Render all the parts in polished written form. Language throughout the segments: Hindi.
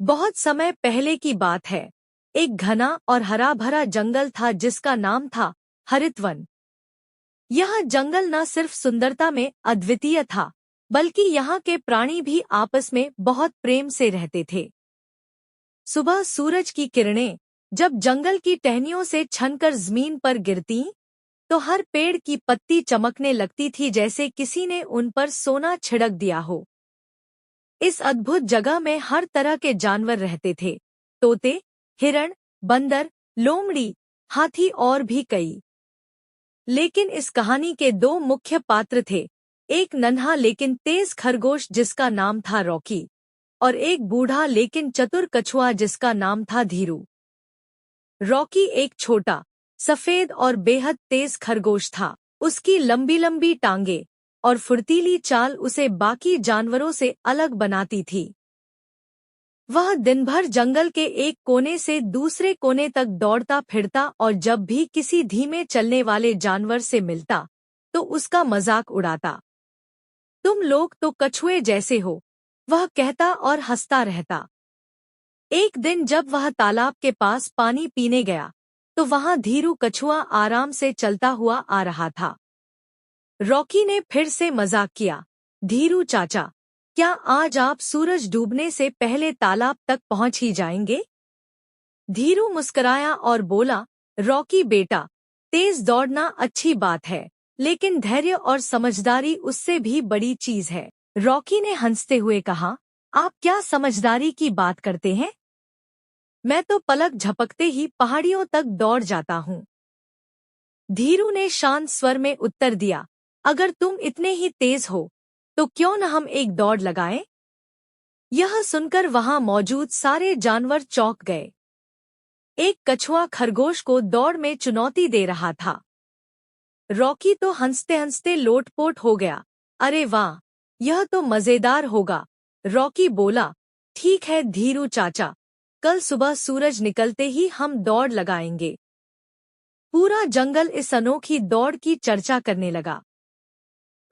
बहुत समय पहले की बात है। एक घना और हरा भरा जंगल था जिसका नाम था हरितवन। यह जंगल न सिर्फ सुंदरता में अद्वितीय था, बल्कि यहाँ के प्राणी भी आपस में बहुत प्रेम से रहते थे। सुबह सूरज की किरणें जब जंगल की टहनियों से छनकर जमीन पर गिरती, तो हर पेड़ की पत्ती चमकने लगती थी जैसे किसी ने उन पर सोना छिड़क दिया हो। इस अद्भुत जगह में हर तरह के जानवर रहते थे। तोते, हिरण, बंदर, लोमड़ी, हाथी और भी कई। लेकिन इस कहानी के दो मुख्य पात्र थे। एक नन्हा लेकिन तेज खरगोश जिसका नाम था रॉकी, और एक बूढ़ा लेकिन चतुर कछुआ जिसका नाम था धीरू। रॉकी एक छोटा, सफेद और बेहद तेज खरगोश था। उसकी लंबी लंबी टांगे और फुर्तीली चाल उसे बाकी जानवरों से अलग बनाती थी। वह दिन भर जंगल के एक कोने से दूसरे कोने तक दौड़ता फिरता और जब भी किसी धीमे चलने वाले जानवर से मिलता तो उसका मजाक उड़ाता। तुम लोग तो कछुए जैसे हो, वह कहता और हंसता रहता। एक दिन जब वह तालाब के पास पानी पीने गया तो वहां धीरू कछुआ आराम से चलता हुआ आ रहा था। रॉकी ने फिर से मजाक किया, धीरू चाचा, क्या आज आप सूरज डूबने से पहले तालाब तक पहुंच ही जाएंगे? धीरू मुस्कुराया और बोला, रॉकी बेटा, तेज दौड़ना अच्छी बात है, लेकिन धैर्य और समझदारी उससे भी बड़ी चीज है। रॉकी ने हंसते हुए कहा, आप क्या समझदारी की बात करते हैं? मैं तो पलक झपकते ही पहाड़ियों तक दौड़ जाता हूँ। धीरू ने शांत स्वर में उत्तर दिया, अगर तुम इतने ही तेज हो तो क्यों न हम एक दौड़ लगाएं? यह सुनकर वहां मौजूद सारे जानवर चौंक गए। एक कछुआ खरगोश को दौड़ में चुनौती दे रहा था। रॉकी तो हंसते हंसते लोटपोट हो गया। अरे वाह, यह तो मजेदार होगा। रॉकी बोला, ठीक है धीरू चाचा, कल सुबह सूरज निकलते ही हम दौड़ लगाएंगे। पूरा जंगल इस अनोखी दौड़ की चर्चा करने लगा।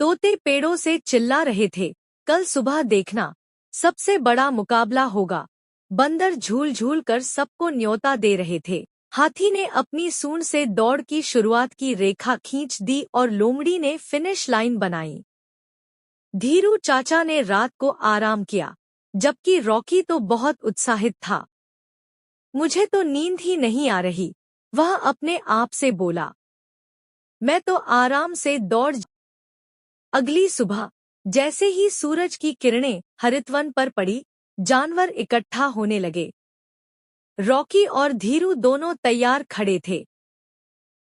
तोते पेड़ों से चिल्ला रहे थे, कल सुबह देखना, सबसे बड़ा मुकाबला होगा। बंदर झूल झूल कर सबको न्योता दे रहे थे। हाथी ने अपनी सूंड से दौड़ की शुरुआत की रेखा खींच दी और लोमड़ी ने फिनिश लाइन बनाई। धीरू चाचा ने रात को आराम किया, जबकि रॉकी तो बहुत उत्साहित था। मुझे तो नींद ही नहीं आ रही, वह अपने आप से बोला। मैं तो आराम से दौड़। अगली सुबह जैसे ही सूरज की किरणें हरितवन पर पड़ी, जानवर इकट्ठा होने लगे। रॉकी और धीरू दोनों तैयार खड़े थे।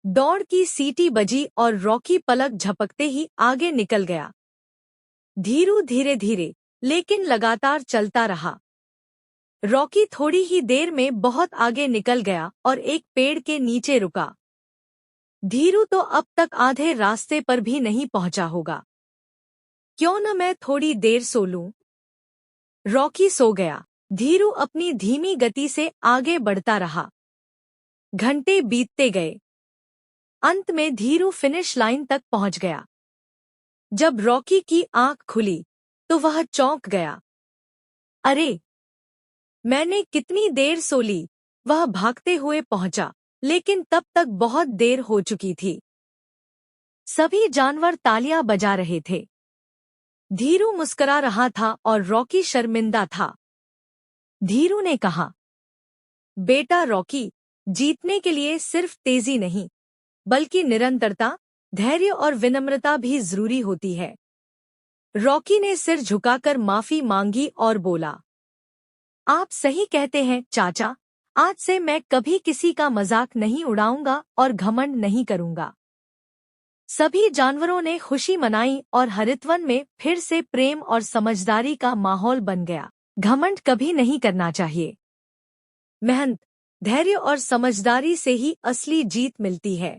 दौड़ की सीटी बजी और रॉकी पलक झपकते ही आगे निकल गया। धीरू धीरे धीरे लेकिन लगातार चलता रहा। रॉकी थोड़ी ही देर में बहुत आगे निकल गया और एक पेड़ के नीचे रुका। धीरू तो अब तक आधे रास्ते पर भी नहीं पहुंचा होगा। क्यों न मैं थोड़ी देर सो लूं? रॉकी सो गया। धीरू अपनी धीमी गति से आगे बढ़ता रहा। घंटे बीतते गए। अंत में धीरू फिनिश लाइन तक पहुंच गया। जब रॉकी की आंख खुली तो वह चौंक गया। अरे, मैंने कितनी देर सो ली? वह भागते हुए पहुंचा, लेकिन तब तक बहुत देर हो चुकी थी। सभी जानवर तालियां बजा रहे थे। धीरू मुस्कुरा रहा था और रॉकी शर्मिंदा था। धीरू ने कहा, बेटा रॉकी, जीतने के लिए सिर्फ तेजी नहीं, बल्कि निरंतरता, धैर्य और विनम्रता भी जरूरी होती है। रॉकी ने सिर झुकाकर माफी मांगी और बोला, आप सही कहते हैं चाचा, आज से मैं कभी किसी का मजाक नहीं उड़ाऊंगा और घमंड नहीं करूंगा। सभी जानवरों ने खुशी मनाई और हरितवन में फिर से प्रेम और समझदारी का माहौल बन गया। घमंड कभी नहीं करना चाहिए। मेहनत, धैर्य और समझदारी से ही असली जीत मिलती है।